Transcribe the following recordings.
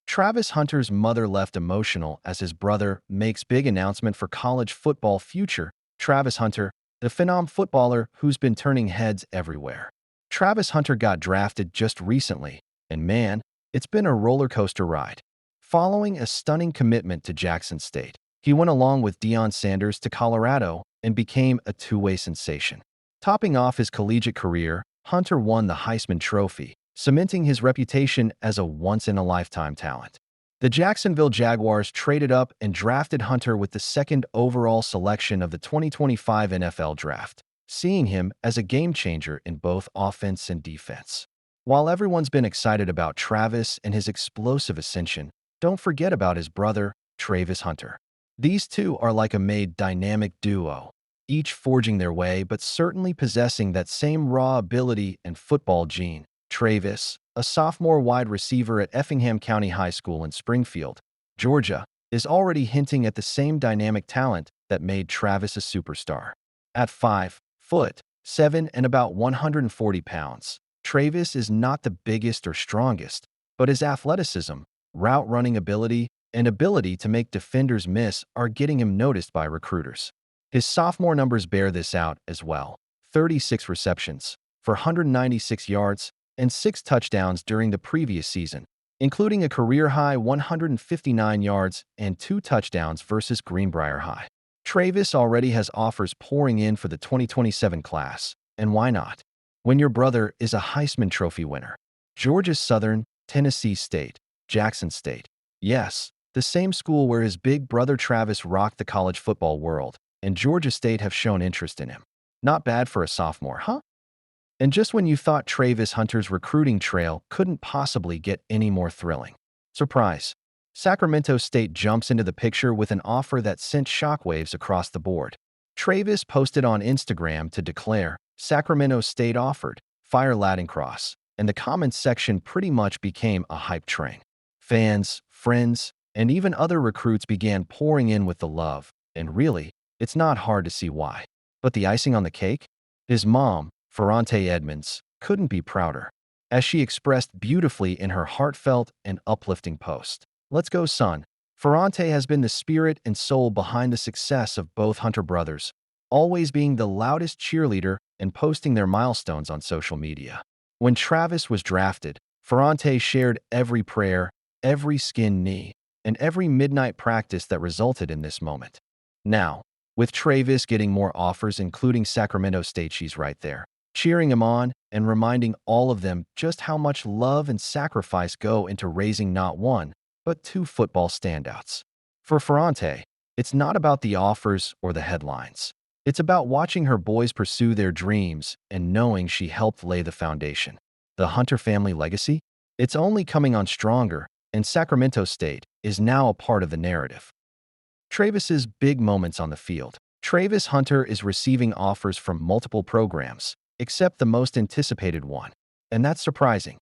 Travis Hunter's mother left emotional as his brother makes big announcement for college football future. Travis Hunter, the phenom footballer who's been turning heads everywhere. Travis Hunter got drafted just recently, and man, it's been a roller coaster ride. Following a stunning commitment to Jackson State, he went along with Deion Sanders to Colorado and became a two-way sensation. Topping off his collegiate career, Hunter won the Heisman Trophy, cementing his reputation as a once-in-a-lifetime talent. The Jacksonville Jaguars traded up and drafted Hunter with the second overall selection of the 2025 NFL Draft, seeing him as a game-changer in both offense and defense. While everyone's been excited about Travis and his explosive ascension, don't forget about his brother, Travis Hunter. These two are like a made dynamic duo, each forging their way but certainly possessing that same raw ability and football gene. Travis, a sophomore wide receiver at Effingham County High School in Springfield, Georgia, is already hinting at the same dynamic talent that made Travis a superstar. At 5'7" and about 140 pounds, Travis is not the biggest or strongest, but his athleticism, route running ability, and ability to make defenders miss are getting him noticed by recruiters. His sophomore numbers bear this out as well: 36 receptions for 196 yards and 6 touchdowns during the previous season, including a career-high 159 yards and 2 touchdowns versus Greenbrier High. Travis already has offers pouring in for the 2027 class, and why not? When your brother is a Heisman Trophy winner. Georgia Southern, Tennessee State, Jackson State. Yes, the same school where his big brother Travis rocked the college football world, and Georgia State have shown interest in him. Not bad for a sophomore, huh? And just when you thought Travis Hunter's recruiting trail couldn't possibly get any more thrilling. Surprise! Sacramento State jumps into the picture with an offer that sent shockwaves across the board. Travis posted on Instagram to declare, "Sacramento State offered, fire Cross," and the comments section pretty much became a hype train. Fans, friends, and even other recruits began pouring in with the love, and really, it's not hard to see why. But the icing on the cake? His mom, Ferrante Edmonds, couldn't be prouder, as she expressed beautifully in her heartfelt and uplifting post. "Let's go, son." Ferrante has been the spirit and soul behind the success of both Hunter brothers, always being the loudest cheerleader and posting their milestones on social media. When Travis was drafted, Ferrante shared every prayer, every skinned knee, and every midnight practice that resulted in this moment. Now, with Travis getting more offers including Sacramento State, she's right there, cheering him on and reminding all of them just how much love and sacrifice go into raising not one, but two football standouts. For Ferrante, it's not about the offers or the headlines. It's about watching her boys pursue their dreams and knowing she helped lay the foundation. The Hunter family legacy? It's only coming on stronger, and Sacramento State is now a part of the narrative. Travis's big moments on the field. Travis Hunter is receiving offers from multiple programs, except the most anticipated one. And that's surprising.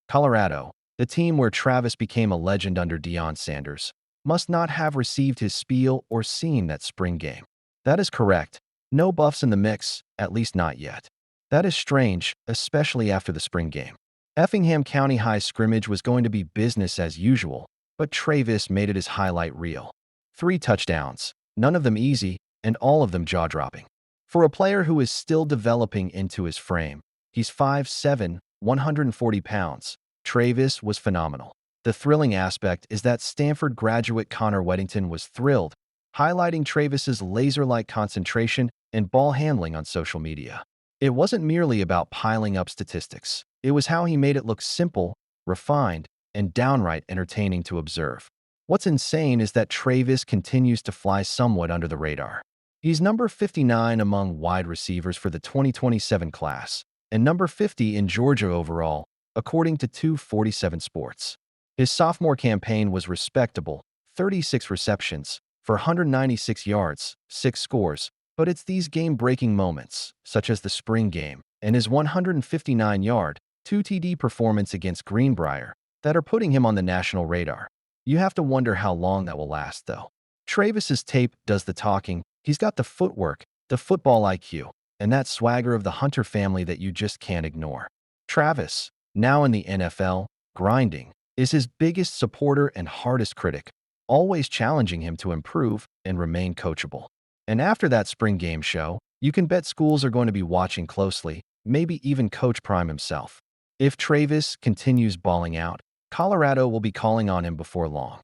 Colorado, the team where Travis became a legend under Deion Sanders, must not have received his spiel or seen that spring game. That is correct. No buffs in the mix, at least not yet. That is strange, especially after the spring game. Effingham County High scrimmage was going to be business as usual, but Travis made it his highlight reel. 3 touchdowns, none of them easy, and all of them jaw-dropping. For a player who is still developing into his frame, he's 5'7", 140 pounds. Travis was phenomenal. The thrilling aspect is that Stanford graduate Connor Weddington was thrilled, highlighting Travis's laser-like concentration and ball handling on social media. It wasn't merely about piling up statistics. It was how he made it look simple, refined, and downright entertaining to observe. What's insane is that Travis continues to fly somewhat under the radar. He's number 59 among wide receivers for the 2027 class, and number 50 in Georgia overall, according to 247 Sports. His sophomore campaign was respectable, 36 receptions for 196 yards, 6 scores, but it's these game-breaking moments, such as the spring game and his 159-yard, 2 TD performance against Greenbrier, that are putting him on the national radar. You have to wonder how long that will last, though. Travis's tape does the talking. He's got the footwork, the football IQ, and that swagger of the Hunter family that you just can't ignore. Travis, now in the NFL, grinding, is his biggest supporter and hardest critic, always challenging him to improve and remain coachable. And after that spring game show, you can bet schools are going to be watching closely, maybe even Coach Prime himself. If Travis continues balling out, Colorado will be calling on him before long.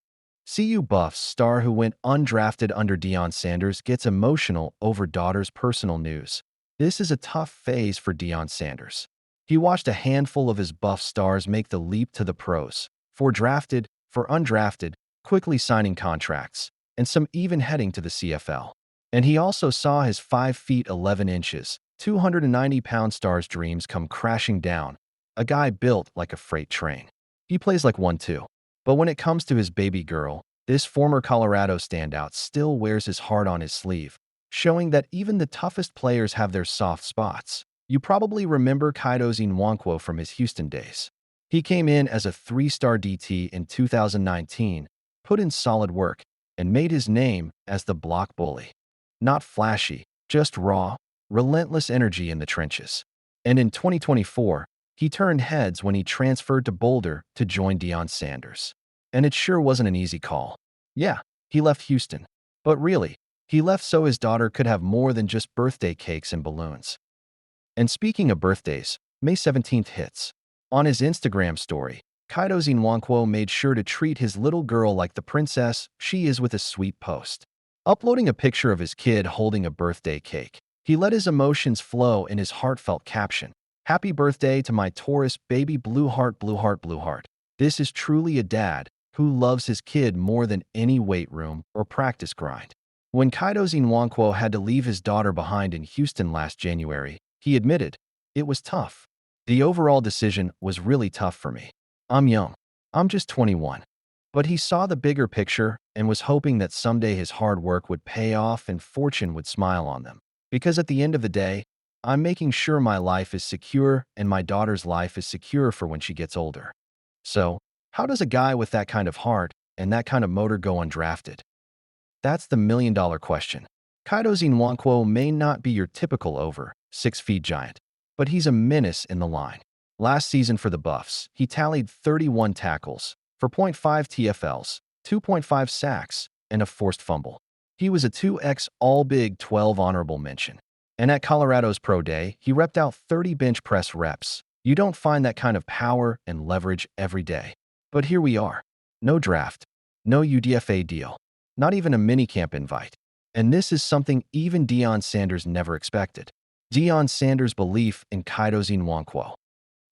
CU Buffs star who went undrafted under Deion Sanders gets emotional over daughter's personal news. This is a tough phase for Deion Sanders. He watched a handful of his Buff stars make the leap to the pros, for drafted, for undrafted, quickly signing contracts, and some even heading to the CFL. And he also saw his 5 feet 11 inches, 290-pound star's dreams come crashing down, a guy built like a freight train. He plays like one too. But when it comes to his baby girl, this former Colorado standout still wears his heart on his sleeve, showing that even the toughest players have their soft spots. You probably remember Kaido Xin Wanquo from his Houston days. He came in as a 3-star DT in 2019, put in solid work, and made his name as the block bully. Not flashy, just raw, relentless energy in the trenches. And in 2024, he turned heads when he transferred to Boulder to join Deion Sanders. And it sure wasn't an easy call. Yeah, he left Houston. But really, he left so his daughter could have more than just birthday cakes and balloons. And speaking of birthdays, May 17th hits. On his Instagram story, Kaido Xin Wanquo made sure to treat his little girl like the princess she is with a sweet post. Uploading a picture of his kid holding a birthday cake, he let his emotions flow in his heartfelt caption. Happy birthday to my Taurus baby blue heart, blue heart, blue heart. This is truly a dad who loves his kid more than any weight room or practice grind. When Kaido Xin Wanquo had to leave his daughter behind in Houston last January, he admitted, "It was tough. The overall decision was really tough for me. I'm young. I'm just 21. But he saw the bigger picture and was hoping that someday his hard work would pay off and fortune would smile on them. Because at the end of the day, I'm making sure my life is secure and my daughter's life is secure for when she gets older." So, how does a guy with that kind of heart and that kind of motor go undrafted? That's the million-dollar question. Kaido Xin Wanquo may not be your typical over 6 feet giant, but he's a menace in the line. Last season for the Buffs, he tallied 31 tackles for 0.5 TFLs, 2.5 sacks, and a forced fumble. He was a 2x All-Big 12 honorable mention. And at Colorado's Pro Day, he repped out 30 bench press reps. You don't find that kind of power and leverage every day. But here we are. No draft, no UDFA deal, not even a minicamp invite. And this is something even Deion Sanders never expected. Deion Sanders' belief in Kaido Xin Wanquo.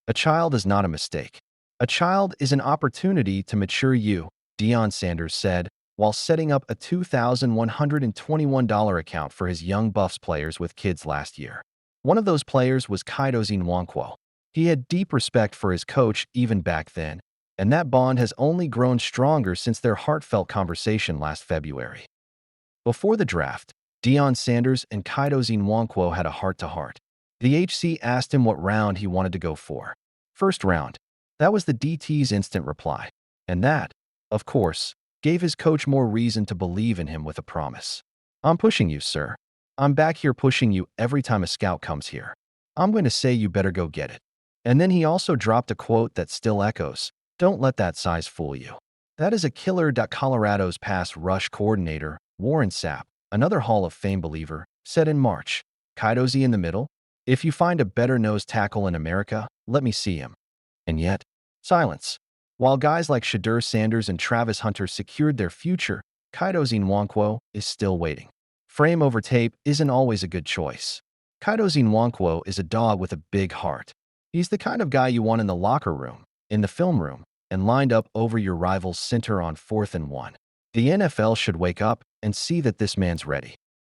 A child is not a mistake. A child is an opportunity to mature you, Deion Sanders said, while setting up a $2,121 account for his young Buffs players with kids last year. One of those players was Kaido Xin Wanquo. He had deep respect for his coach even back then, and that bond has only grown stronger since their heartfelt conversation last February. Before the draft, Deion Sanders and Kaido Xin Wanquo had a heart-to-heart. The HC asked him what round he wanted to go for. First round. That was the DT's instant reply. And that, of course, gave his coach more reason to believe in him with a promise. "I'm pushing you, sir. I'm back here pushing you every time a scout comes here. I'm going to say you better go get it." And then he also dropped a quote that still echoes, "Don't let that size fool you." That is a killer. Colorado's pass rush coordinator, Warren Sapp, another Hall of Fame believer, said in March, "Kaido Z in the middle? If you find a better nose tackle in America, let me see him." And yet, silence. While guys like Shedeur Sanders and Travis Hunter secured their future, Kaido Xin Wanquo is still waiting. Frame over tape isn't always a good choice. Kaido Xin Wanquo is a dog with a big heart. He's the kind of guy you want in the locker room, in the film room, and lined up over your rival's center on 4th and 1. The NFL should wake up and see that this man's ready.